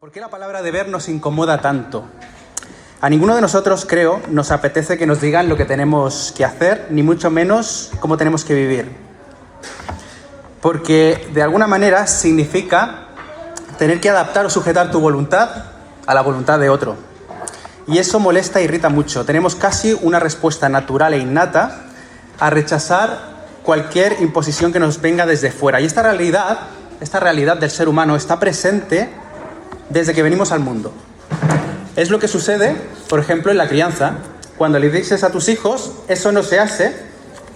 ¿Por qué la palabra deber nos incomoda tanto? A ninguno de nosotros, creo, nos apetece que nos digan lo que tenemos que hacer, ni mucho menos cómo tenemos que vivir. Porque, de alguna manera, significa tener que adaptar o sujetar tu voluntad a la voluntad de otro. Y eso molesta e irrita mucho. Tenemos casi una respuesta natural e innata a rechazar cualquier imposición que nos venga desde fuera. Y esta realidad del ser humano está presente desde que venimos al mundo. Es lo que sucede, por ejemplo, en la crianza. Cuando le dices a tus hijos, eso no se hace,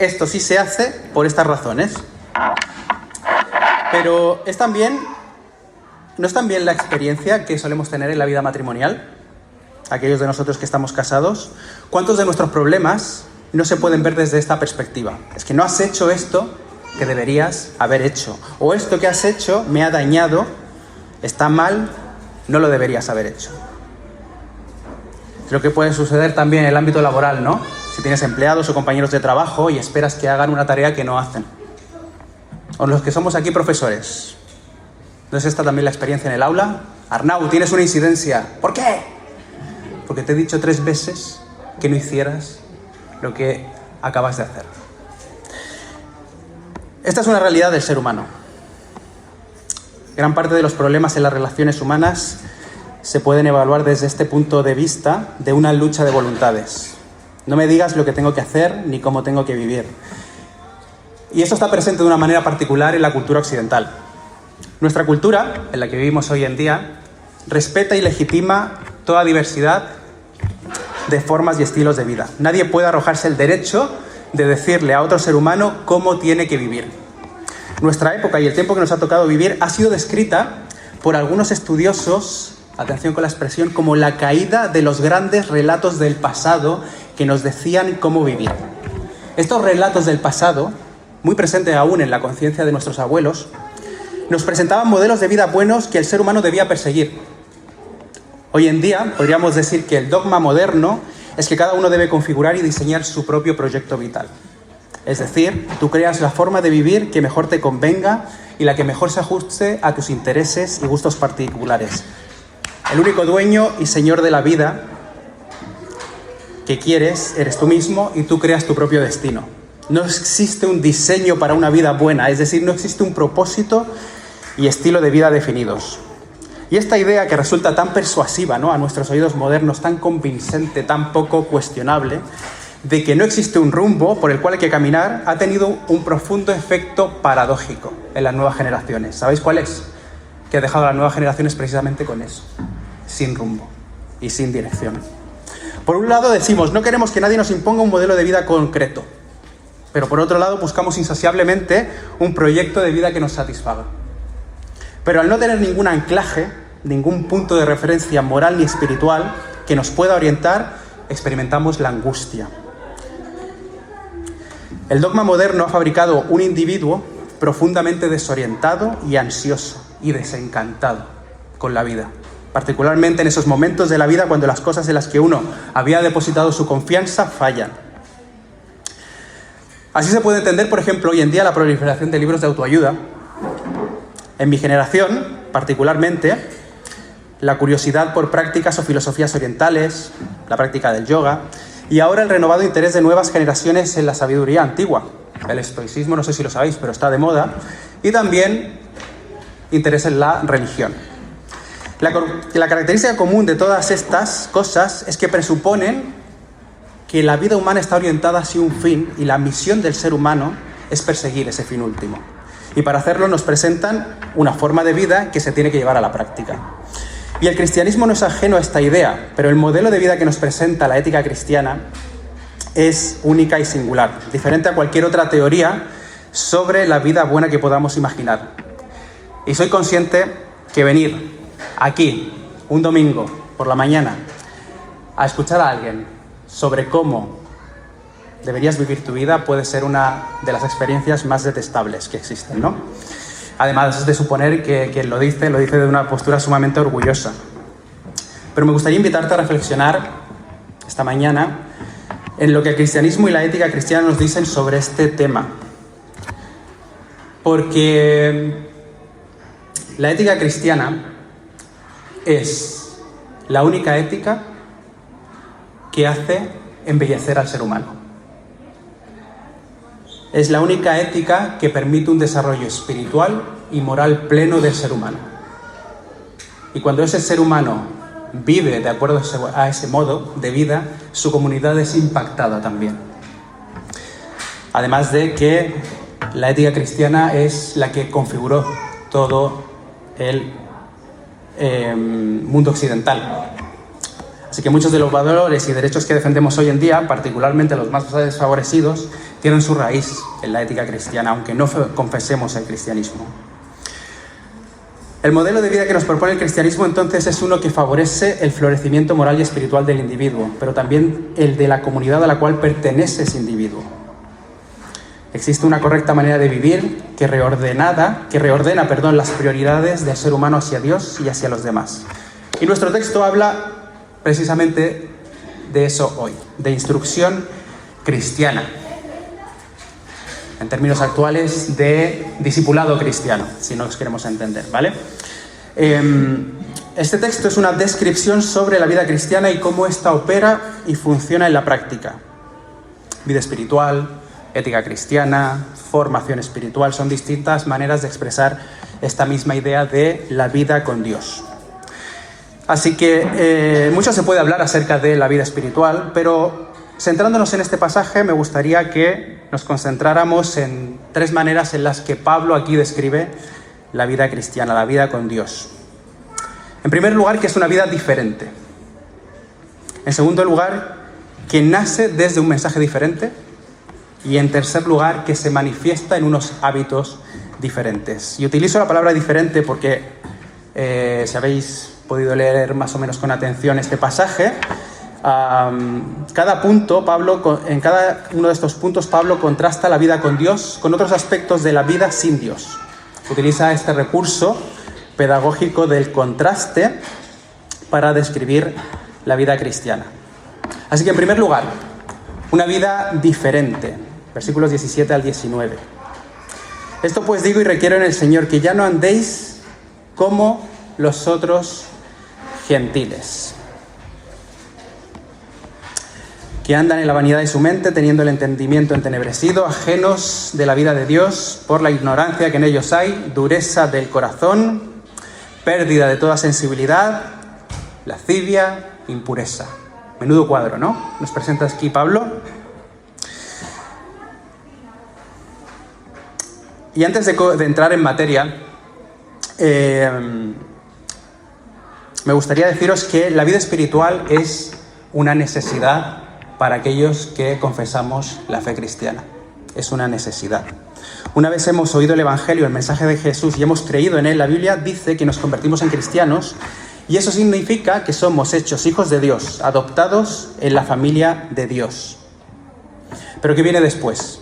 esto sí se hace por estas razones. Pero ¿no es también la experiencia que solemos tener en la vida matrimonial? Aquellos de nosotros que estamos casados. ¿Cuántos de nuestros problemas no se pueden ver desde esta perspectiva? Es que no has hecho esto que deberías haber hecho. O esto que has hecho me ha dañado, está mal, no lo deberías haber hecho. Es lo que puede suceder también en el ámbito laboral, ¿no? Si tienes empleados o compañeros de trabajo y esperas que hagan una tarea que no hacen. O los que somos aquí profesores. ¿No es esta también la experiencia en el aula? Arnau, tienes una incidencia. ¿Por qué? Porque te he dicho 3 veces que no hicieras lo que acabas de hacer. Esta es una realidad del ser humano. Gran parte de los problemas en las relaciones humanas se pueden evaluar desde este punto de vista de una lucha de voluntades. No me digas lo que tengo que hacer ni cómo tengo que vivir. Y esto está presente de una manera particular en la cultura occidental. Nuestra cultura, en la que vivimos hoy en día, respeta y legitima toda diversidad de formas y estilos de vida. Nadie puede arrojarse el derecho de decirle a otro ser humano cómo tiene que vivir. Nuestra época y el tiempo que nos ha tocado vivir ha sido descrita por algunos estudiosos, atención con la expresión, como la caída de los grandes relatos del pasado que nos decían cómo vivir. Estos relatos del pasado, muy presentes aún en la conciencia de nuestros abuelos, nos presentaban modelos de vida buenos que el ser humano debía perseguir. Hoy en día podríamos decir que el dogma moderno es que cada uno debe configurar y diseñar su propio proyecto vital. Es decir, tú creas la forma de vivir que mejor te convenga y la que mejor se ajuste a tus intereses y gustos particulares. El único dueño y señor de la vida que quieres eres tú mismo y tú creas tu propio destino. No existe un diseño para una vida buena, es decir, no existe un propósito y estilo de vida definidos. Y esta idea que resulta tan persuasiva, ¿no?, a nuestros oídos modernos, tan convincente, tan poco cuestionable, de que no existe un rumbo por el cual hay que caminar, ha tenido un profundo efecto paradójico en las nuevas generaciones. ¿Sabéis cuál es? Que ha dejado a las nuevas generaciones precisamente con eso, sin rumbo y sin dirección. Por un lado decimos, no queremos que nadie nos imponga un modelo de vida concreto, pero por otro lado buscamos insaciablemente un proyecto de vida que nos satisfaga. Pero al no tener ningún anclaje, ningún punto de referencia moral ni espiritual que nos pueda orientar, experimentamos la angustia. El dogma moderno ha fabricado un individuo profundamente desorientado y ansioso y desencantado con la vida, particularmente en esos momentos de la vida cuando las cosas en las que uno había depositado su confianza fallan. Así se puede entender, por ejemplo, hoy en día la proliferación de libros de autoayuda. En mi generación, particularmente, la curiosidad por prácticas o filosofías orientales, la práctica del yoga, y ahora el renovado interés de nuevas generaciones en la sabiduría antigua. El estoicismo, no sé si lo sabéis, pero está de moda, y también interés en la religión. La característica común de todas estas cosas es que presuponen que la vida humana está orientada hacia un fin y la misión del ser humano es perseguir ese fin último. Y para hacerlo nos presentan una forma de vida que se tiene que llevar a la práctica. Y el cristianismo no es ajeno a esta idea, pero el modelo de vida que nos presenta la ética cristiana es única y singular, diferente a cualquier otra teoría sobre la vida buena que podamos imaginar. Y soy consciente que venir aquí, un domingo por la mañana, a escuchar a alguien sobre cómo deberías vivir tu vida puede ser una de las experiencias más detestables que existen, ¿no? Además de suponer que quien lo dice de una postura sumamente orgullosa. Pero me gustaría invitarte a reflexionar esta mañana en lo que el cristianismo y la ética cristiana nos dicen sobre este tema. Porque la ética cristiana es la única ética que hace embellecer al ser humano. Es la única ética que permite un desarrollo espiritual y moral pleno del ser humano. Y cuando ese ser humano vive de acuerdo a ese modo de vida, su comunidad es impactada también. Además de que la ética cristiana es la que configuró todo el mundo occidental. Así que muchos de los valores y derechos que defendemos hoy en día, particularmente los más desfavorecidos, tienen su raíz en la ética cristiana, aunque no confesemos el cristianismo. El modelo de vida que nos propone el cristianismo entonces es uno que favorece el florecimiento moral y espiritual del individuo, pero también el de la comunidad a la cual pertenece ese individuo. Existe una correcta manera de vivir que reordena las prioridades del ser humano hacia Dios y hacia los demás. Y nuestro texto habla precisamente de eso hoy, de instrucción cristiana. En términos actuales, de discipulado cristiano, si nos queremos entender, ¿vale? Este texto es una descripción sobre la vida cristiana y cómo ésta opera y funciona en la práctica. Vida espiritual, ética cristiana, formación espiritual, son distintas maneras de expresar esta misma idea de la vida con Dios. Así que mucho se puede hablar acerca de la vida espiritual, pero centrándonos en este pasaje me gustaría que nos concentráramos en tres maneras en las que Pablo aquí describe la vida cristiana, la vida con Dios. En primer lugar, que es una vida diferente. En segundo lugar, que nace desde un mensaje diferente. Y en tercer lugar, que se manifiesta en unos hábitos diferentes. Y utilizo la palabra diferente porque, si habéis podido leer más o menos con atención este pasaje, en cada uno de estos puntos, Pablo contrasta la vida con Dios con otros aspectos de la vida sin Dios. Utiliza este recurso pedagógico del contraste para describir la vida cristiana. Así que, en primer lugar, una vida diferente. Versículos 17 al 19. Esto pues digo y requiero en el Señor, que ya no andéis como los otros gentiles, que andan en la vanidad de su mente, teniendo el entendimiento entenebrecido, ajenos de la vida de Dios, por la ignorancia que en ellos hay, dureza del corazón, pérdida de toda sensibilidad, lascivia, impureza. Menudo cuadro, ¿no? Nos presenta aquí Pablo. Y antes de entrar en materia, me gustaría deciros que la vida espiritual es una necesidad para aquellos que confesamos la fe cristiana. Es una necesidad. Una vez hemos oído el Evangelio, el mensaje de Jesús, y hemos creído en él, la Biblia dice que nos convertimos en cristianos, y eso significa que somos hechos hijos de Dios, adoptados en la familia de Dios. ¿Pero qué viene después?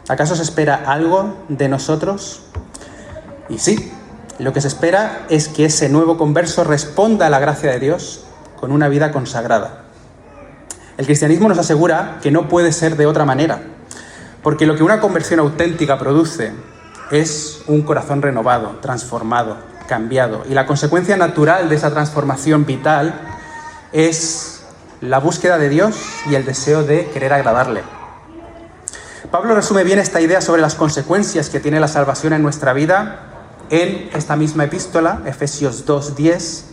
¿Acaso se espera algo de nosotros? Y sí, lo que se espera es que ese nuevo converso responda a la gracia de Dios con una vida consagrada. El cristianismo nos asegura que no puede ser de otra manera, porque lo que una conversión auténtica produce es un corazón renovado, transformado, cambiado. Y la consecuencia natural de esa transformación vital es la búsqueda de Dios y el deseo de querer agradarle. Pablo resume bien esta idea sobre las consecuencias que tiene la salvación en nuestra vida en esta misma epístola, Efesios 2:10,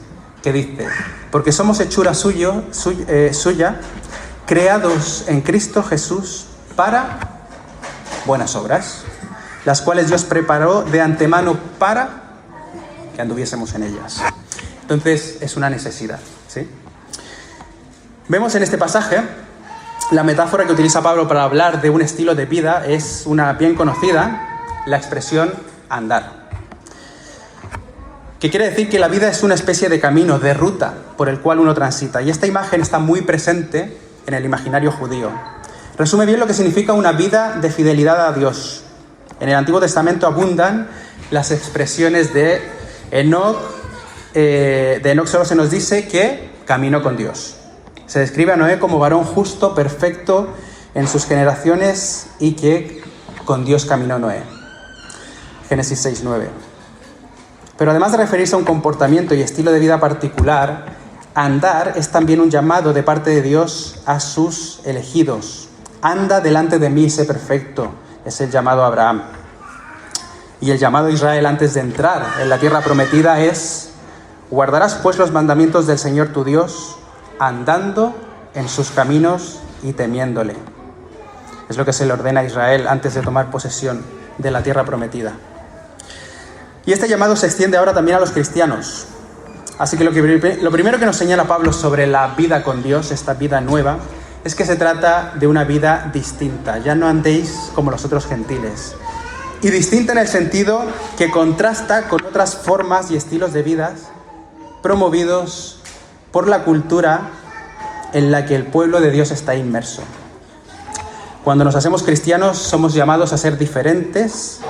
que dice: porque somos hechura suya, creados en Cristo Jesús para buenas obras, las cuales Dios preparó de antemano para que anduviésemos en ellas. Entonces, es una necesidad, ¿sí? Vemos en este pasaje la metáfora que utiliza Pablo para hablar de un estilo de vida es una bien conocida, la expresión andar. Que quiere decir que la vida es una especie de camino, de ruta, por el cual uno transita. Y esta imagen está muy presente en el imaginario judío. Resume bien lo que significa una vida de fidelidad a Dios. En el Antiguo Testamento abundan las expresiones de Enoc. De Enoc solo se nos dice que caminó con Dios. Se describe a Noé como varón justo, perfecto en sus generaciones y que con Dios caminó Noé. Génesis 6:9. Pero además de referirse a un comportamiento y estilo de vida particular, andar es también un llamado de parte de Dios a sus elegidos. Anda delante de mí y sé perfecto, es el llamado a Abraham. Y el llamado a Israel antes de entrar en la tierra prometida es: guardarás pues los mandamientos del Señor tu Dios, andando en sus caminos y temiéndole. Es lo que se le ordena a Israel antes de tomar posesión de la tierra prometida. Y este llamado se extiende ahora también a los cristianos. Así que lo primero que nos señala Pablo sobre la vida con Dios, esta vida nueva, es que se trata de una vida distinta. Ya no andéis como los otros gentiles. Y distinta en el sentido que contrasta con otras formas y estilos de vida promovidos por la cultura en la que el pueblo de Dios está inmerso. Cuando nos hacemos cristianos somos llamados a ser diferentes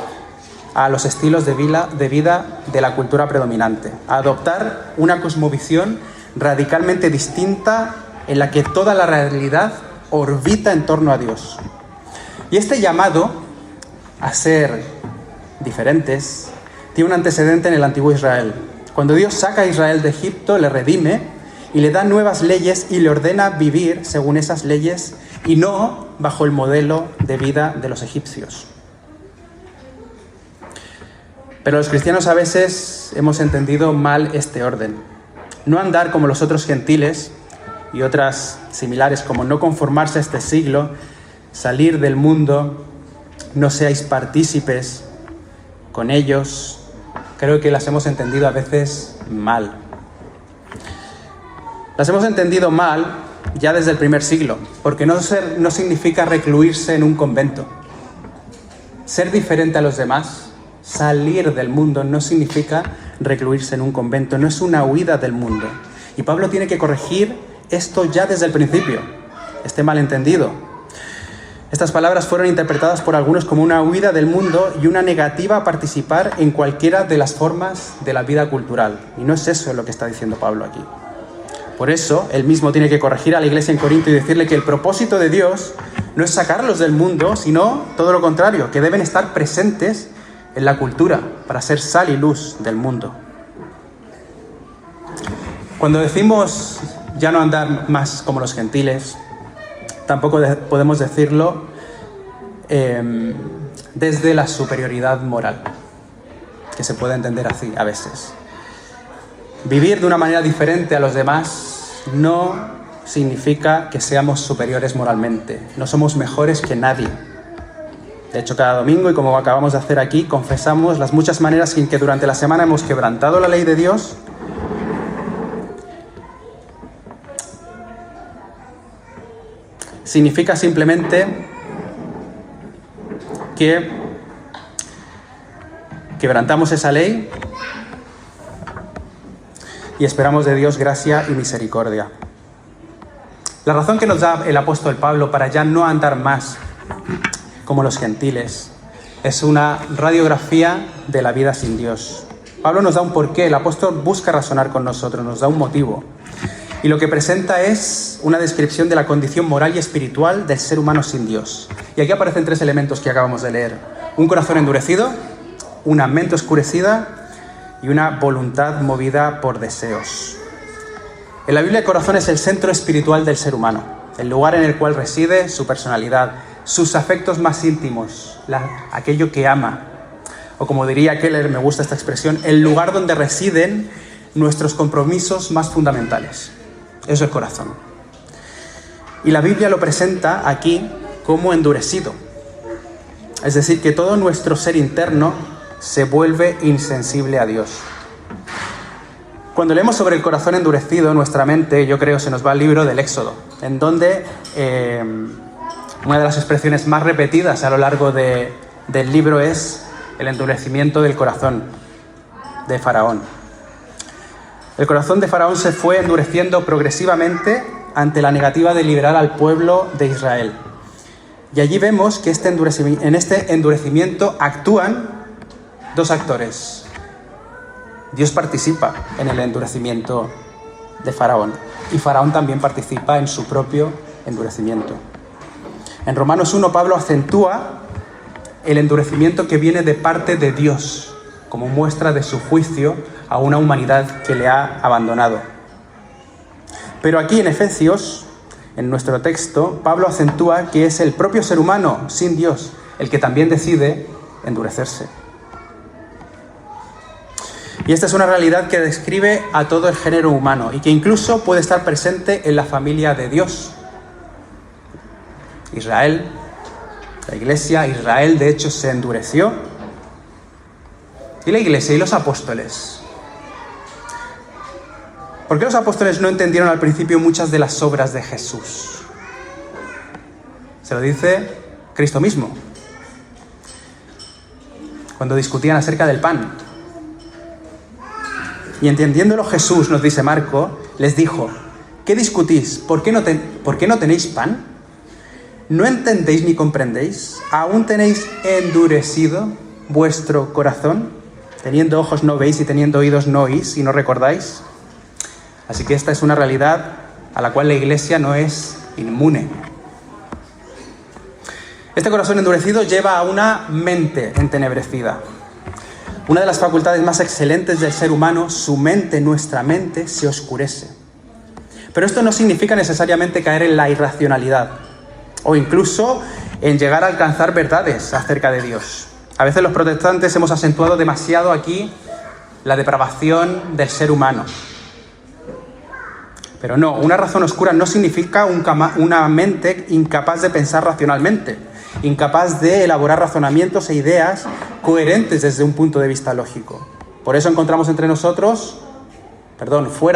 a los estilos de vida de la cultura predominante, a adoptar una cosmovisión radicalmente distinta en la que toda la realidad orbita en torno a Dios. Y este llamado a ser diferentes tiene un antecedente en el antiguo Israel. Cuando Dios saca a Israel de Egipto, le redime y le da nuevas leyes y le ordena vivir según esas leyes y no bajo el modelo de vida de los egipcios. Pero los cristianos a veces hemos entendido mal este orden. No andar como los otros gentiles y otras similares, como no conformarse a este siglo, salir del mundo, no seáis partícipes con ellos. Creo que las hemos entendido a veces mal. Las hemos entendido mal ya desde el primer siglo, porque no significa recluirse en un convento. Ser diferente a los demás, salir del mundo, no significa recluirse en un convento, no es una huida del mundo. Y Pablo tiene que corregir esto ya desde el principio, este malentendido. Estas palabras fueron interpretadas por algunos como una huida del mundo y una negativa a participar en cualquiera de las formas de la vida cultural. Y no es eso lo que está diciendo Pablo aquí. Por eso, él mismo tiene que corregir a la iglesia en Corinto y decirle que el propósito de Dios no es sacarlos del mundo, sino todo lo contrario, que deben estar presentes en la cultura para ser sal y luz del mundo. Cuando decimos ya no andar más como los gentiles, tampoco podemos decirlo desde la superioridad moral, que se puede entender así a veces. Vivir de una manera diferente a los demás no significa que seamos superiores moralmente. No somos mejores que nadie. De hecho, cada domingo, y como acabamos de hacer aquí, confesamos las muchas maneras en que durante la semana hemos quebrantado la ley de Dios. Significa simplemente que quebrantamos esa ley y esperamos de Dios gracia y misericordia. La razón que nos da el apóstol Pablo para ya no andar más como los gentiles es una radiografía de la vida sin Dios. Pablo nos da un porqué, el apóstol busca razonar con nosotros, nos da un motivo. Y lo que presenta es una descripción de la condición moral y espiritual del ser humano sin Dios. Y aquí aparecen tres elementos que acabamos de leer: un corazón endurecido, una mente oscurecida y una voluntad movida por deseos. En la Biblia, el corazón es el centro espiritual del ser humano, el lugar en el cual reside su personalidad, sus afectos más íntimos, aquello que ama. O como diría Keller, me gusta esta expresión, el lugar donde residen nuestros compromisos más fundamentales. Eso es el corazón. Y la Biblia lo presenta aquí como endurecido. Es decir, que todo nuestro ser interno se vuelve insensible a Dios. Cuando leemos sobre el corazón endurecido, nuestra mente, yo creo, se nos va al libro del Éxodo, en donde una de las expresiones más repetidas a lo largo del libro es el endurecimiento del corazón de Faraón. El corazón de Faraón se fue endureciendo progresivamente ante la negativa de liberar al pueblo de Israel. Y allí vemos que en este endurecimiento actúan dos actores. Dios participa en el endurecimiento de Faraón y Faraón también participa en su propio endurecimiento. En Romanos 1, Pablo acentúa el endurecimiento que viene de parte de Dios. como muestra de su juicio a una humanidad que le ha abandonado. Pero aquí en Efesios, en nuestro texto, Pablo acentúa que es el propio ser humano, sin Dios, el que también decide endurecerse. Y esta es una realidad que describe a todo el género humano y que incluso puede estar presente en la familia de Dios. Israel, la iglesia, Israel de hecho se endureció. ¿Y la iglesia y los apóstoles? ¿Por qué los apóstoles no entendieron al principio muchas de las obras de Jesús? Se lo dice Cristo mismo, cuando discutían acerca del pan. Y entendiéndolo Jesús, nos dice Marco, les dijo: ¿qué discutís? ¿Por qué no tenéis pan? ¿No entendéis ni comprendéis? ¿Aún tenéis endurecido vuestro corazón? Teniendo ojos no veis y teniendo oídos no oís y no recordáis. Así que esta es una realidad a la cual la Iglesia no es inmune. Este corazón endurecido lleva a una mente entenebrecida. Una de las facultades más excelentes del ser humano, su mente, nuestra mente, se oscurece. Pero esto no significa necesariamente caer en la irracionalidad o incluso en llegar a alcanzar verdades acerca de Dios. A veces los protestantes hemos acentuado demasiado aquí la depravación del ser humano. Pero no, una razón oscura no significa una mente incapaz de pensar racionalmente, incapaz de elaborar razonamientos e ideas coherentes desde un punto de vista lógico. Por eso encontramos fuera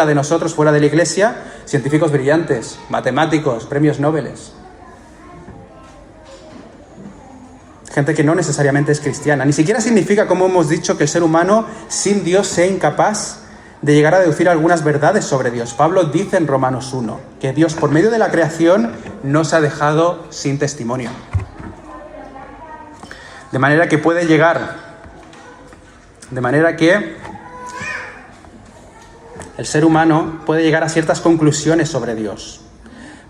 de nosotros, fuera de la Iglesia, científicos brillantes, matemáticos, premios Nobel. Gente que no necesariamente es cristiana. Ni siquiera significa, como hemos dicho, que el ser humano sin Dios sea incapaz de llegar a deducir algunas verdades sobre Dios. Pablo dice en Romanos 1 que Dios, por medio de la creación, no se ha dejado sin testimonio. De manera que el ser humano puede llegar a ciertas conclusiones sobre Dios.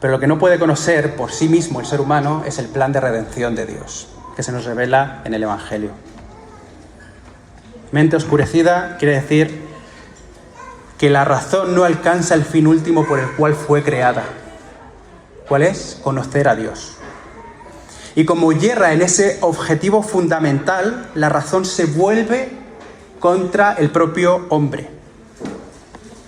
Pero lo que no puede conocer por sí mismo el ser humano es el plan de redención de Dios, que se nos revela en el Evangelio. Mente oscurecida quiere decir que la razón no alcanza el fin último por el cual fue creada. ¿Cuál es? Conocer a Dios. Y como yerra en ese objetivo fundamental, la razón se vuelve contra el propio hombre,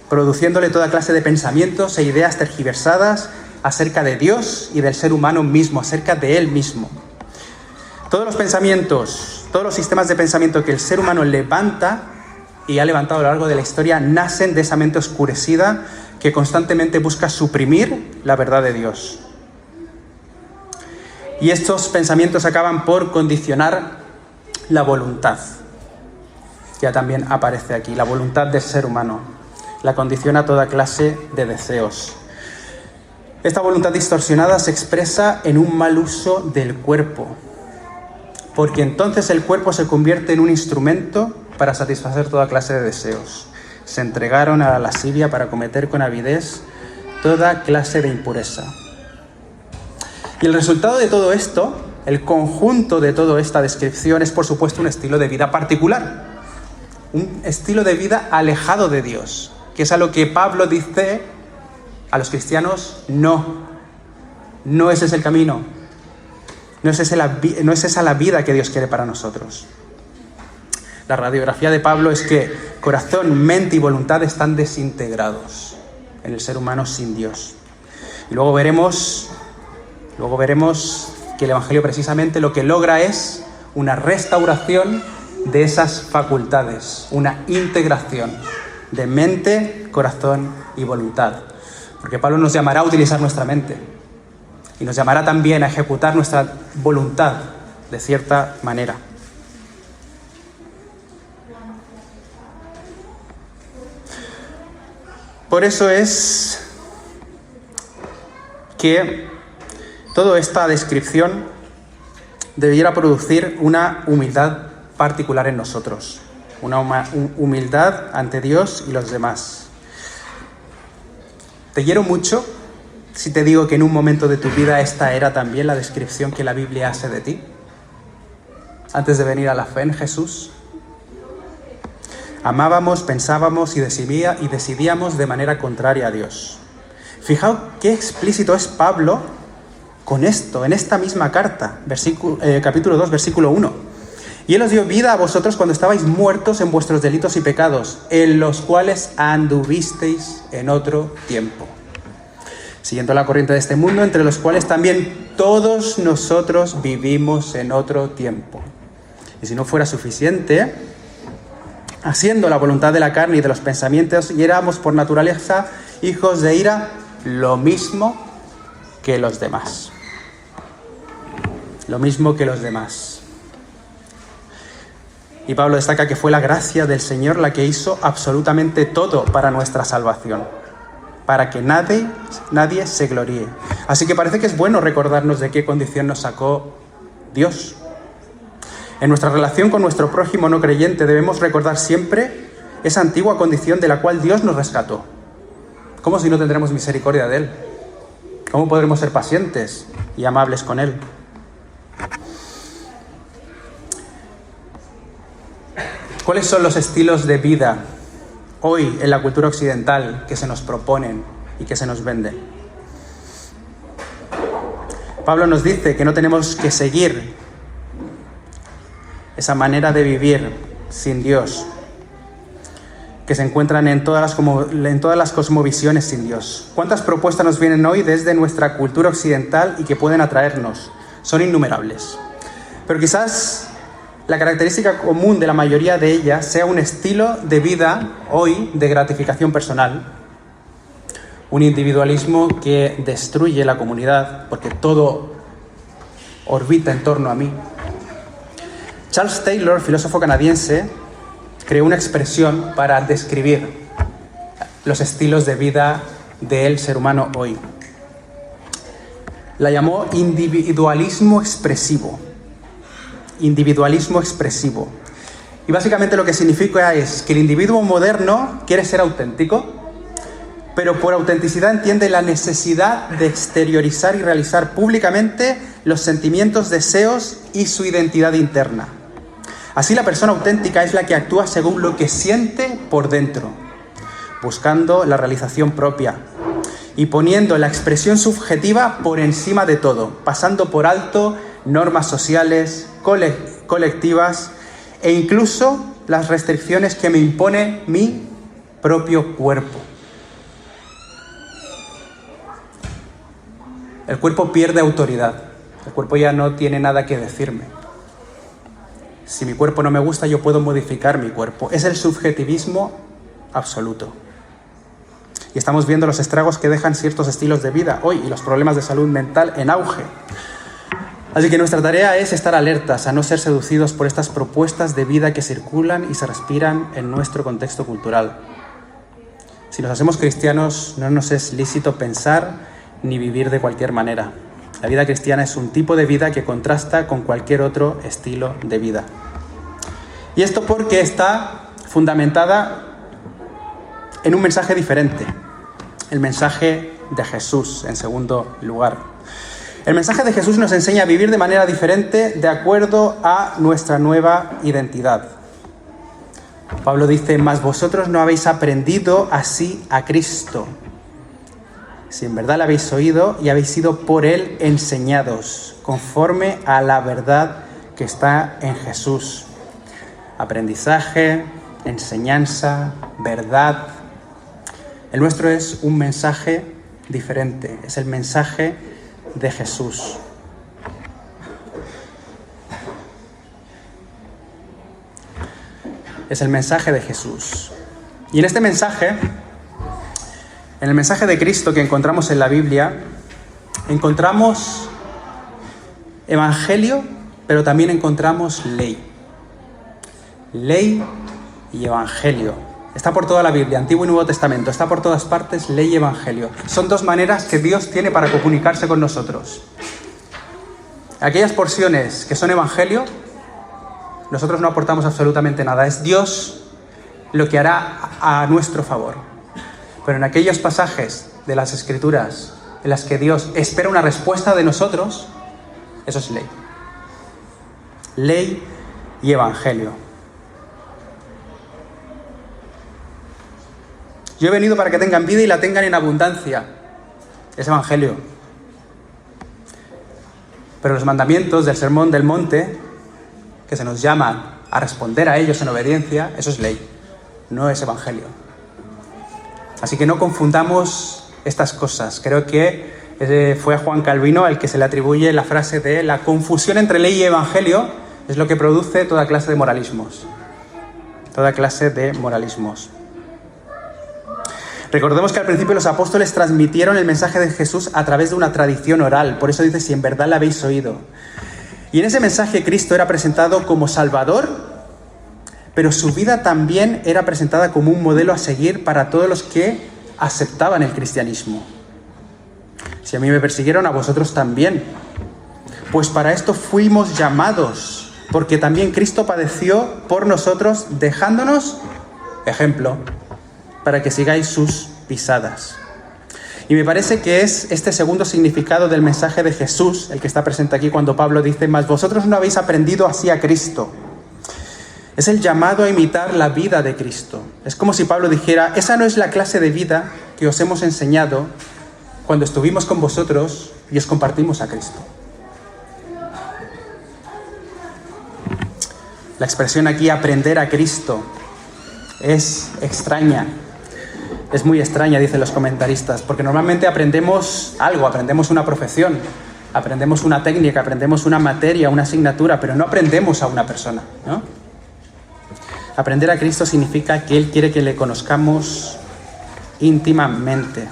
produciéndole toda clase de pensamientos e ideas tergiversadas acerca de Dios y del ser humano mismo, acerca de él mismo. Todos los pensamientos, todos los sistemas de pensamiento que el ser humano levanta y ha levantado a lo largo de la historia nacen de esa mente oscurecida que constantemente busca suprimir la verdad de Dios. Y estos pensamientos acaban por condicionar la voluntad. Ya también aparece aquí, la voluntad del ser humano. La condiciona toda clase de deseos. Esta voluntad distorsionada se expresa en un mal uso del cuerpo, porque entonces el cuerpo se convierte en un instrumento para satisfacer toda clase de deseos. Se entregaron a la lascivia para cometer con avidez toda clase de impureza. Y el resultado de todo esto, el conjunto de toda esta descripción, es por supuesto un estilo de vida particular, un estilo de vida alejado de Dios, que es a lo que Pablo dice a los cristianos: no ese es el camino, no es esa la vida que Dios quiere para nosotros. La radiografía de Pablo es que corazón, mente y voluntad están desintegrados en el ser humano sin Dios. Y luego veremos que el Evangelio precisamente lo que logra es una restauración de esas facultades, una integración de mente, corazón y voluntad. Porque Pablo nos llamará a utilizar nuestra mente y nos llamará también a ejecutar nuestra voluntad de cierta manera. Por eso es que toda esta descripción debiera producir una humildad particular en nosotros, una humildad ante Dios y los demás. Te hiero mucho si te digo que en un momento de tu vida esta era también la descripción que la Biblia hace de ti, antes de venir a la fe en Jesús. Amábamos, pensábamos y decidíamos de manera contraria a Dios. Fijaos qué explícito es Pablo con esto, en esta misma carta, capítulo 2, versículo 1. Y Él os dio vida a vosotros cuando estabais muertos en vuestros delitos y pecados, en los cuales anduvisteis en otro tiempo, siguiendo la corriente de este mundo, entre los cuales también todos nosotros vivimos en otro tiempo. Y si no fuera suficiente, haciendo la voluntad de la carne y de los pensamientos, y éramos por naturaleza hijos de ira, lo mismo que los demás. Lo mismo que los demás. Y Pablo destaca que fue la gracia del Señor la que hizo absolutamente todo para nuestra salvación, para que nadie se gloríe. Así que parece que es bueno recordarnos de qué condición nos sacó Dios. En nuestra relación con nuestro prójimo no creyente debemos recordar siempre esa antigua condición de la cual Dios nos rescató. ¿Cómo si no tendremos misericordia de Él? ¿Cómo podremos ser pacientes y amables con Él? ¿Cuáles son los estilos de vida hoy en la cultura occidental que se nos proponen y que se nos venden? Pablo nos dice que no tenemos que seguir esa manera de vivir sin Dios, que se encuentran en todas las cosmovisiones sin Dios. ¿Cuántas propuestas nos vienen hoy desde nuestra cultura occidental y que pueden atraernos? Son innumerables. Pero quizás la característica común de la mayoría de ellas sea un estilo de vida hoy de gratificación personal, un individualismo que destruye la comunidad porque todo orbita en torno a mí. Charles Taylor, filósofo canadiense, creó una expresión para describir los estilos de vida del ser humano hoy. La llamó individualismo expresivo. Individualismo expresivo. Y básicamente lo que significa es que el individuo moderno quiere ser auténtico, pero por autenticidad entiende la necesidad de exteriorizar y realizar públicamente los sentimientos, deseos y su identidad interna. Así la persona auténtica es la que actúa según lo que siente por dentro, buscando la realización propia y poniendo la expresión subjetiva por encima de todo, pasando por alto normas sociales, colectivas e incluso las restricciones que me impone mi propio cuerpo. El cuerpo pierde autoridad, el cuerpo ya no tiene nada que decirme. Si mi cuerpo no me gusta, yo puedo modificar mi cuerpo. Es el subjetivismo absoluto. Y estamos viendo los estragos que dejan ciertos estilos de vida hoy y los problemas de salud mental en auge. Así que nuestra tarea es estar alertas a no ser seducidos por estas propuestas de vida que circulan y se respiran en nuestro contexto cultural. Si nos hacemos cristianos, no nos es lícito pensar ni vivir de cualquier manera. La vida cristiana es un tipo de vida que contrasta con cualquier otro estilo de vida. Y esto porque está fundamentada en un mensaje diferente, el mensaje de Jesús, en segundo lugar. El mensaje de Jesús nos enseña a vivir de manera diferente de acuerdo a nuestra nueva identidad. Pablo dice: «Mas vosotros no habéis aprendido así a Cristo, si en verdad lo habéis oído y habéis sido por Él enseñados, conforme a la verdad que está en Jesús». Aprendizaje, enseñanza, verdad. El nuestro es un mensaje diferente, es el mensaje de Jesús. Es el mensaje de Jesús. Y en este mensaje, en el mensaje de Cristo que encontramos en la Biblia, encontramos evangelio, pero también encontramos ley. Ley y evangelio. Está por toda la Biblia, Antiguo y Nuevo Testamento, está por todas partes, ley y evangelio. Son dos maneras que Dios tiene para comunicarse con nosotros. Aquellas porciones que son evangelio, nosotros no aportamos absolutamente nada. Es Dios lo que hará a nuestro favor. Pero en aquellos pasajes de las Escrituras en las que Dios espera una respuesta de nosotros, eso es ley. Ley y evangelio. Yo he venido para que tengan vida y la tengan en abundancia. Es Evangelio. Pero los mandamientos del Sermón del Monte, que se nos llaman a responder a ellos en obediencia, eso es ley, no es Evangelio. Así que no confundamos estas cosas. Creo que fue a Juan Calvino al que se le atribuye la frase de la confusión entre ley y Evangelio es lo que produce toda clase de moralismos. Toda clase de moralismos. Recordemos que al principio los apóstoles transmitieron el mensaje de Jesús a través de una tradición oral. Por eso dice, si en verdad la habéis oído. Y en ese mensaje Cristo era presentado como Salvador, pero su vida también era presentada como un modelo a seguir para todos los que aceptaban el cristianismo. Si a mí me persiguieron, a vosotros también. Pues para esto fuimos llamados, porque también Cristo padeció por nosotros, dejándonos ejemplo, para que sigáis sus pisadas. Y me parece que es este segundo significado del mensaje de Jesús, el que está presente aquí cuando Pablo dice, mas vosotros no habéis aprendido así a Cristo. Es el llamado a imitar la vida de Cristo. Es como si Pablo dijera, esa no es la clase de vida que os hemos enseñado cuando estuvimos con vosotros y os compartimos a Cristo. La expresión aquí, aprender a Cristo, es extraña. Es muy extraña, dicen los comentaristas, porque normalmente aprendemos algo, aprendemos una profesión, aprendemos una técnica, aprendemos una materia, una asignatura, pero no aprendemos a una persona, ¿no? Aprender a Cristo significa que Él quiere que le conozcamos íntimamente.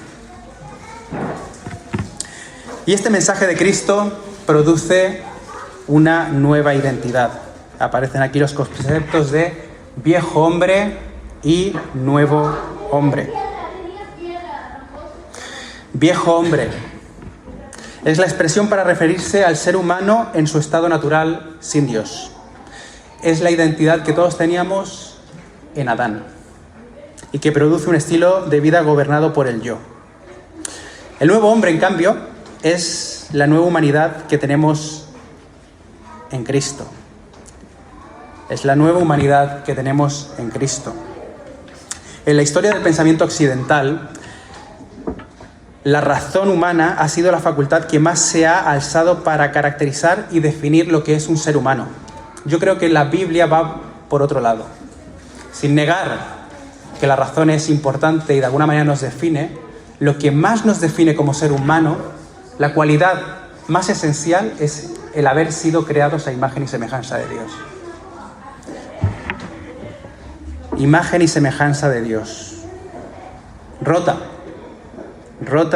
Y este mensaje de Cristo produce una nueva identidad. Aparecen aquí los conceptos de viejo hombre y nuevo hombre. Viejo hombre es la expresión para referirse al ser humano en su estado natural sin Dios. Es la identidad que todos teníamos en Adán y que produce un estilo de vida gobernado por el yo. El nuevo hombre, en cambio, es la nueva humanidad que tenemos en Cristo. Es la nueva humanidad que tenemos en Cristo. En la historia del pensamiento occidental, la razón humana ha sido la facultad que más se ha alzado para caracterizar y definir lo que es un ser humano. Yo creo que la Biblia va por otro lado. Sin negar que la razón es importante y de alguna manera nos define, lo que más nos define como ser humano, la cualidad más esencial es el haber sido creados a imagen y semejanza de Dios. Imagen y semejanza de Dios. Rota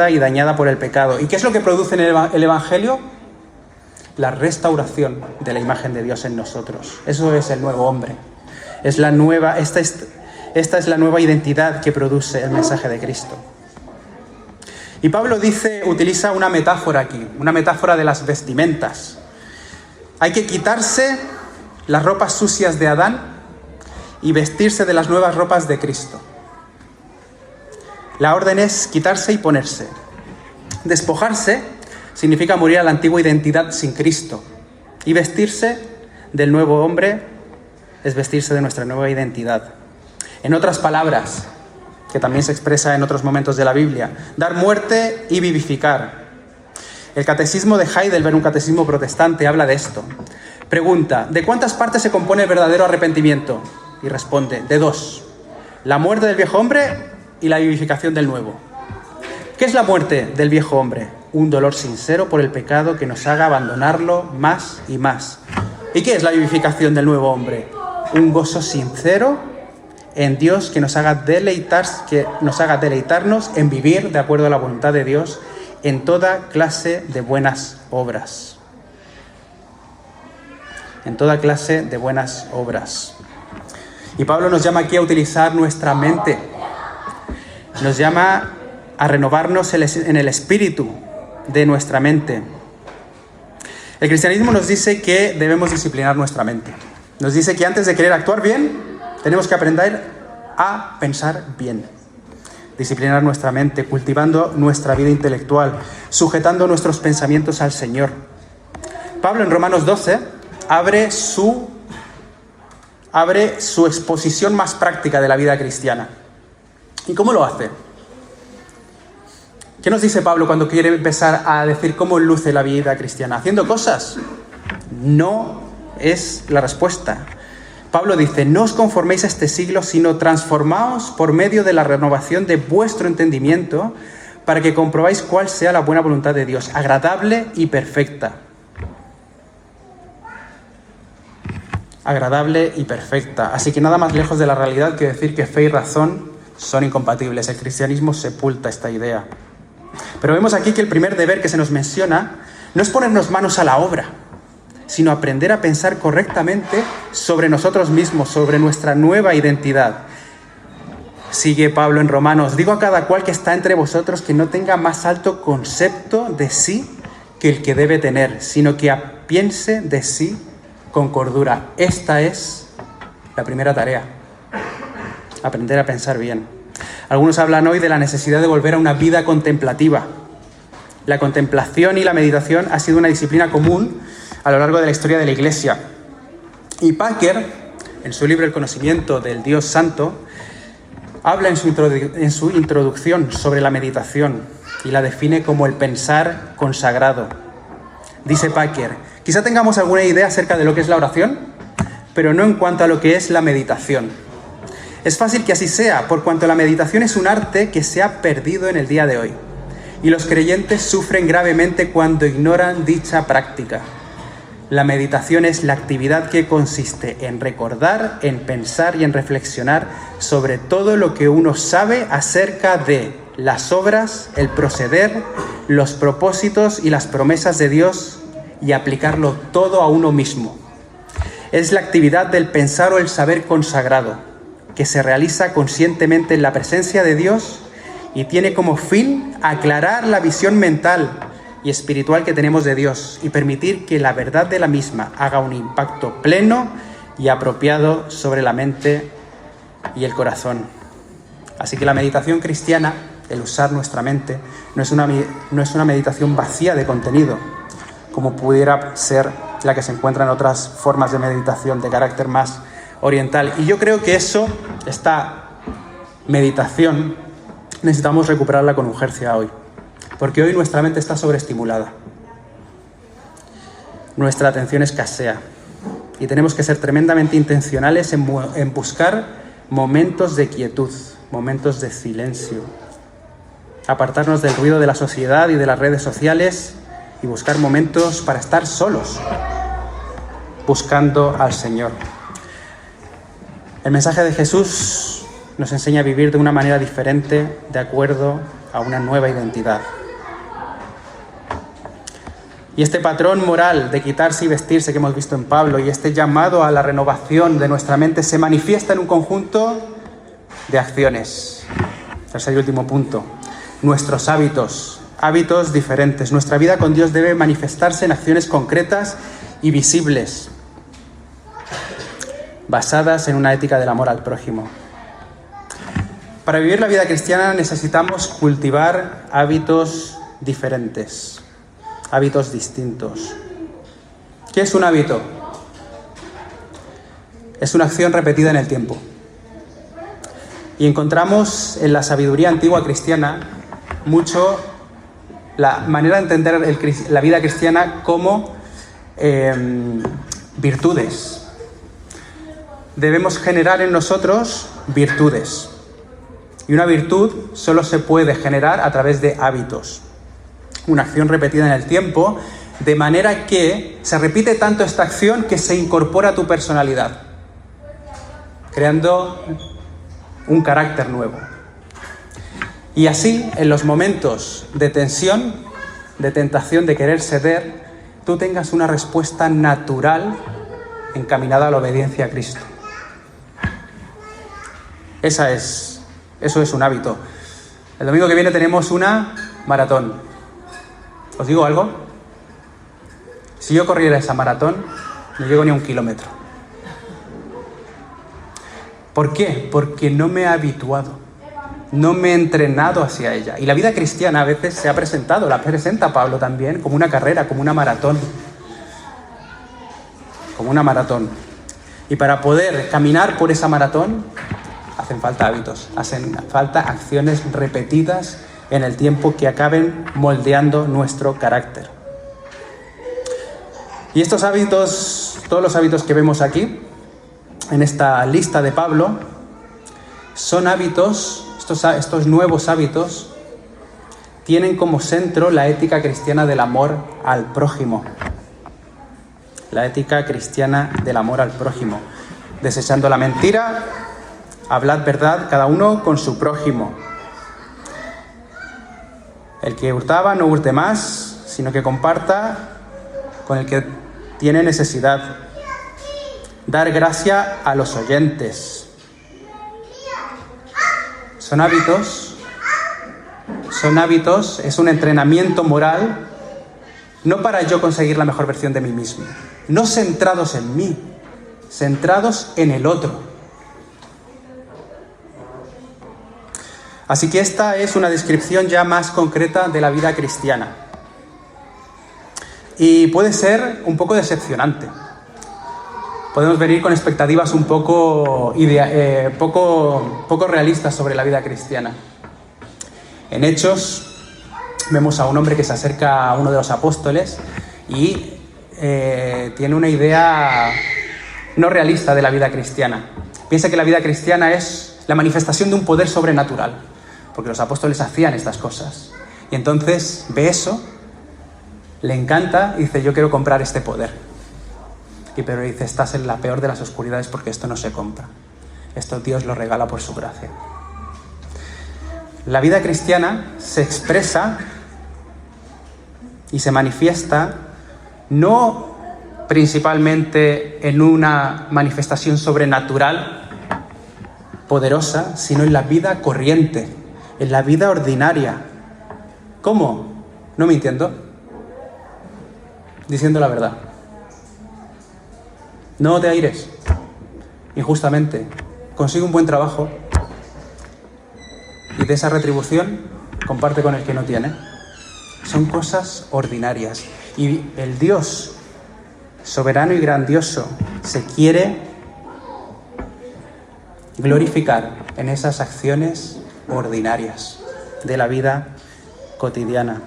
y dañada por el pecado. ¿Y qué es lo que produce en el Evangelio? La restauración de la imagen de Dios en nosotros. Eso es el nuevo hombre. Es la nueva, esta es la nueva identidad que produce el mensaje de Cristo. Y Pablo utiliza una metáfora aquí, una metáfora de las vestimentas. Hay que quitarse las ropas sucias de Adán y vestirse de las nuevas ropas de Cristo. La orden es quitarse y ponerse. Despojarse significa morir a la antigua identidad sin Cristo. Y vestirse del nuevo hombre es vestirse de nuestra nueva identidad. En otras palabras, que también se expresa en otros momentos de la Biblia, dar muerte y vivificar. El catecismo de Heidelberg, un catecismo protestante, habla de esto. Pregunta, ¿de cuántas partes se compone el verdadero arrepentimiento? Y responde, de 2. La muerte del viejo hombre y la vivificación del nuevo. ¿Qué es la muerte del viejo hombre? Un dolor sincero por el pecado que nos haga abandonarlo más y más. ¿Y qué es la vivificación del nuevo hombre? Un gozo sincero en Dios que nos haga deleitarnos en vivir de acuerdo a la voluntad de Dios en toda clase de buenas obras. En toda clase de buenas obras. Y Pablo nos llama aquí a utilizar nuestra mente. Nos llama a renovarnos en el espíritu de nuestra mente. El cristianismo nos dice que debemos disciplinar nuestra mente. Nos dice que antes de querer actuar bien, tenemos que aprender a pensar bien. Disciplinar nuestra mente, cultivando nuestra vida intelectual, sujetando nuestros pensamientos al Señor. Pablo en Romanos 12 abre su exposición más práctica de la vida cristiana. ¿Y cómo lo hace? ¿Qué nos dice Pablo cuando quiere empezar a decir cómo luce la vida cristiana? ¿Haciendo cosas? No es la respuesta. Pablo dice, no os conforméis a este siglo, sino transformaos por medio de la renovación de vuestro entendimiento para que comprobáis cuál sea la buena voluntad de Dios, agradable y perfecta. Agradable y perfecta. Así que nada más lejos de la realidad que decir que fe y razón son incompatibles. El cristianismo sepulta esta idea. Pero vemos aquí que el primer deber que se nos menciona no es ponernos manos a la obra, sino aprender a pensar correctamente sobre nosotros mismos, sobre nuestra nueva identidad. Sigue Pablo en Romanos, digo a cada cual que está entre vosotros que no tenga más alto concepto de sí que el que debe tener, sino que piense de sí con cordura. Esta es la primera tarea, aprender a pensar bien. Algunos hablan hoy de la necesidad de volver a una vida contemplativa. La contemplación y la meditación ha sido una disciplina común a lo largo de la historia de la Iglesia. Y Packer, en su libro El conocimiento del Dios Santo, habla en su introducción sobre la meditación y la define como el pensar consagrado. Dice Packer, quizá tengamos alguna idea acerca de lo que es la oración, pero no en cuanto a lo que es la meditación. Es fácil que así sea, por cuanto la meditación es un arte que se ha perdido en el día de hoy, y los creyentes sufren gravemente cuando ignoran dicha práctica. La meditación es la actividad que consiste en recordar, en pensar y en reflexionar sobre todo lo que uno sabe acerca de las obras, el proceder, los propósitos y las promesas de Dios y aplicarlo todo a uno mismo. Es la actividad del pensar o el saber consagrado, que se realiza conscientemente en la presencia de Dios y tiene como fin aclarar la visión mental y espiritual que tenemos de Dios y permitir que la verdad de la misma haga un impacto pleno y apropiado sobre la mente y el corazón. Así que la meditación cristiana, el usar nuestra mente, no es una meditación vacía de contenido, como pudiera ser la que se encuentra en otras formas de meditación de carácter más oriental. Y yo creo que esta meditación, necesitamos recuperarla con urgencia hoy. Porque hoy nuestra mente está sobreestimulada. Nuestra atención escasea. Y tenemos que ser tremendamente intencionales en buscar momentos de quietud, momentos de silencio. Apartarnos del ruido de la sociedad y de las redes sociales y buscar momentos para estar solos, buscando al Señor. El mensaje de Jesús nos enseña a vivir de una manera diferente, de acuerdo a una nueva identidad. Y este patrón moral de quitarse y vestirse que hemos visto en Pablo y este llamado a la renovación de nuestra mente se manifiesta en un conjunto de acciones. Tercer y último punto. Nuestros hábitos diferentes. Nuestra vida con Dios debe manifestarse en acciones concretas y visibles, basadas en una ética del amor al prójimo. Para vivir la vida cristiana necesitamos cultivar hábitos diferentes. Hábitos distintos. ¿Qué es un hábito? Es una acción repetida en el tiempo. Y encontramos en la sabiduría antigua cristiana mucho la manera de entender la vida cristiana como virtudes. Debemos generar en nosotros virtudes. Y una virtud solo se puede generar a través de hábitos. Una acción repetida en el tiempo, de manera que se repite tanto esta acción que se incorpora a tu personalidad, creando un carácter nuevo. Y así, en los momentos de tensión, de tentación, de querer ceder, tú tengas una respuesta natural encaminada a la obediencia a Cristo. Eso es un hábito. El domingo que viene tenemos una maratón. ¿Os digo algo? Si yo corriera esa maratón, no llego ni a 1 kilómetro. ¿Por qué? Porque no me he habituado, no me he entrenado hacia ella. Y la vida cristiana a veces se ha presentado, la presenta Pablo también, como una carrera, como una maratón. Como una maratón. Y para poder caminar por esa maratón, hacen falta hábitos, hacen falta acciones repetidas en el tiempo que acaben moldeando nuestro carácter. Y estos hábitos, todos los hábitos que vemos aquí, en esta lista de Pablo, son hábitos, estos nuevos hábitos, tienen como centro la ética cristiana del amor al prójimo. La ética cristiana del amor al prójimo. Desechando la mentira, hablad verdad cada uno con su prójimo. El que hurtaba no hurte más, sino que comparta con el que tiene necesidad. Dar gracia a los oyentes. Son hábitos, es un entrenamiento moral, no para yo conseguir la mejor versión de mí mismo, no centrados en mí, centrados en el otro. Así que esta es una descripción ya más concreta de la vida cristiana. Y puede ser un poco decepcionante. Podemos venir con expectativas un poco realistas sobre la vida cristiana. En Hechos vemos a un hombre que se acerca a uno de los apóstoles y tiene una idea no realista de la vida cristiana. Piensa que la vida cristiana es la manifestación de un poder sobrenatural, porque los apóstoles hacían estas cosas. Y entonces ve eso, le encanta y dice: yo quiero comprar este poder. Y Pedro dice: estás en la peor de las oscuridades, porque esto no se compra. Esto Dios lo regala por su gracia. La vida cristiana se expresa y se manifiesta no principalmente en una manifestación sobrenatural poderosa, sino en la vida corriente, en la vida ordinaria. ¿Cómo? No mintiendo, diciendo la verdad. No te aires injustamente, consigue un buen trabajo y de esa retribución comparte con el que no tiene. Son cosas ordinarias. Y el Dios soberano y grandioso se quiere glorificar en esas acciones ordinarias de la vida cotidiana.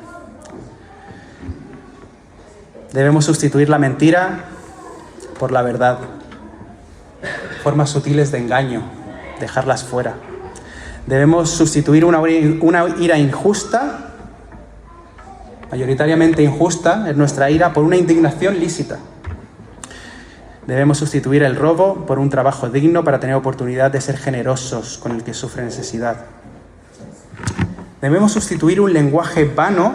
Debemos sustituir la mentira por la verdad. Formas sutiles de engaño, dejarlas fuera. Debemos sustituir una ira injusta, mayoritariamente injusta, en nuestra ira, por una indignación lícita. Debemos sustituir el robo por un trabajo digno para tener oportunidad de ser generosos con el que sufre necesidad. Debemos sustituir un lenguaje vano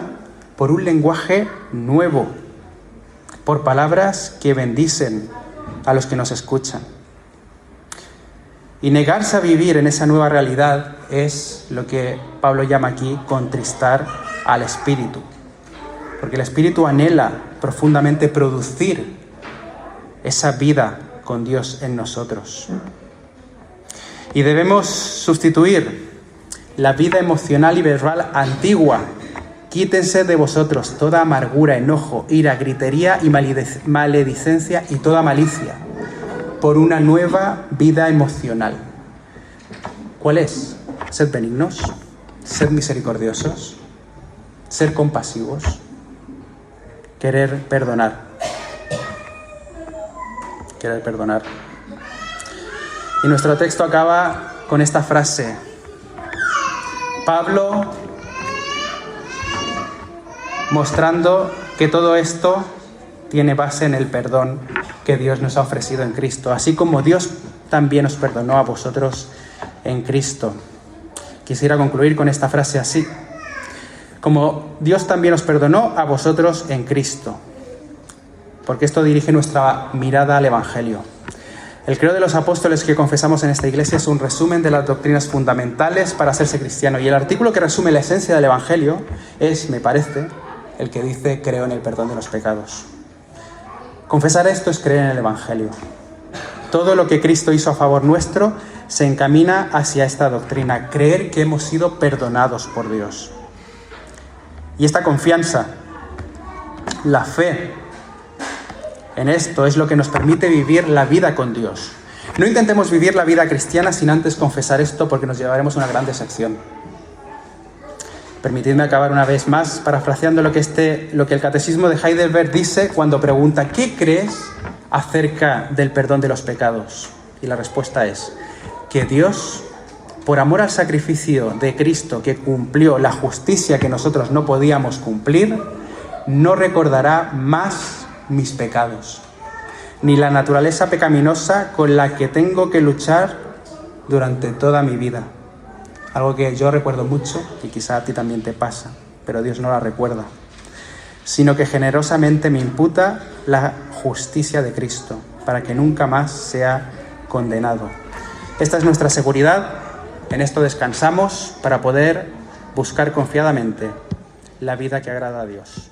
por un lenguaje nuevo, por palabras que bendicen a los que nos escuchan. Y negarse a vivir en esa nueva realidad es lo que Pablo llama aquí contristar al Espíritu. Porque el Espíritu anhela profundamente producir esa vida con Dios en nosotros. Y debemos sustituir la vida emocional y verbal antigua. Quítense de vosotros toda amargura, enojo, ira, gritería y maledicencia y toda malicia, por una nueva vida emocional. ¿Cuál es? Sed benignos, sed misericordiosos, ser compasivos, querer perdonar. Querer perdonar. Y nuestro texto acaba con esta frase. Pablo mostrando que todo esto tiene base en el perdón que Dios nos ha ofrecido en Cristo, así como Dios también os perdonó a vosotros en Cristo. Quisiera concluir con esta frase así: como Dios también os perdonó a vosotros en Cristo, porque esto dirige nuestra mirada al Evangelio. El credo de los apóstoles que confesamos en esta iglesia es un resumen de las doctrinas fundamentales para hacerse cristiano, y el artículo que resume la esencia del Evangelio es, me parece, el que dice: creo en el perdón de los pecados. Confesar esto es creer en el Evangelio. Todo lo que Cristo hizo a favor nuestro se encamina hacia esta doctrina, creer que hemos sido perdonados por Dios. Y esta confianza, la fe en esto, es lo que nos permite vivir la vida con Dios. No intentemos vivir la vida cristiana sin antes confesar esto, porque nos llevaremos a una gran decepción. Permitidme acabar una vez más parafraseando lo que el Catecismo de Heidelberg dice cuando pregunta: ¿qué crees acerca del perdón de los pecados? Y la respuesta es que Dios, por amor al sacrificio de Cristo que cumplió la justicia que nosotros no podíamos cumplir, no recordará más mis pecados, ni la naturaleza pecaminosa con la que tengo que luchar durante toda mi vida. Algo que yo recuerdo mucho y quizá a ti también te pasa, pero Dios no la recuerda, sino que generosamente me imputa la justicia de Cristo para que nunca más sea condenado. Esta es nuestra seguridad, en esto descansamos para poder buscar confiadamente la vida que agrada a Dios.